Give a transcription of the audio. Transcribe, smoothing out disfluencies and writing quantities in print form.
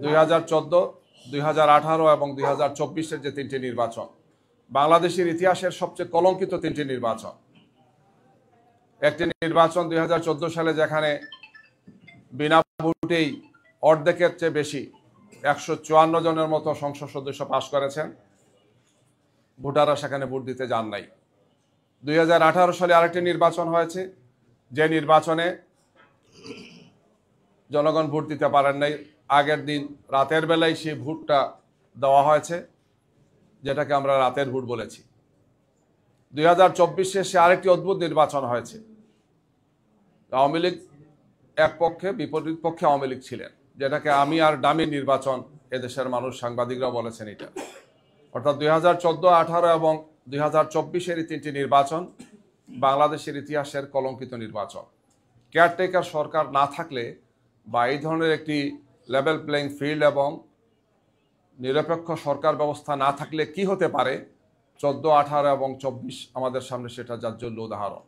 2014, 2018 এবং 2024-এর যে তিনটি নির্বাচন বাংলাদেশের ইতিহাসের সবচেয়ে কলঙ্কিত তিনটি নির্বাচন। একটি নির্বাচন 2014 সালে যেখানে বিনা ভোটেই অর্ধেকের চেয়ে বেশি 154 জনের মতো সংসদ সদস্য পাশ করেছেন, ভোটাররা সেখানে ভোট দিতে যান নাই। 2018 সালে আরেকটি নির্বাচন হয়েছে, যে নির্বাচনে জনগণ ভোট দিতে পারেন নাই। আগের দিন রাতের বেলায় সেই ভোটটা দেওয়া হয়েছে, যেটাকে আমরা রাতের ভোট বলেছি। 2024-এ সে আরেকটি অদ্ভুত নির্বাচন হয়েছে। আওয়ামী লীগ এক পক্ষে, বিপরীত পক্ষে আওয়ামী লীগ ছিলেন, যেটাকে আমি আর ডামি নির্বাচন এদেশের মানুষ, সাংবাদিকরা বলেছেন এটা। অর্থাৎ 2014, 18 এবং 2024-এর এই তিনটি নির্বাচন বাংলাদেশের ইতিহাসের কলঙ্কিত নির্বাচন। কেয়ারটেকার সরকার না থাকলে বা এই ধরনের একটি লেভেল প্লেইং ফিল্ড এবং নিরপেক্ষ সরকার ব্যবস্থা না থাকলে কি হতে পারে, 14, 18 এবং 24 আমাদের সামনে সেটা জাজ্বল্য উদাহরণ।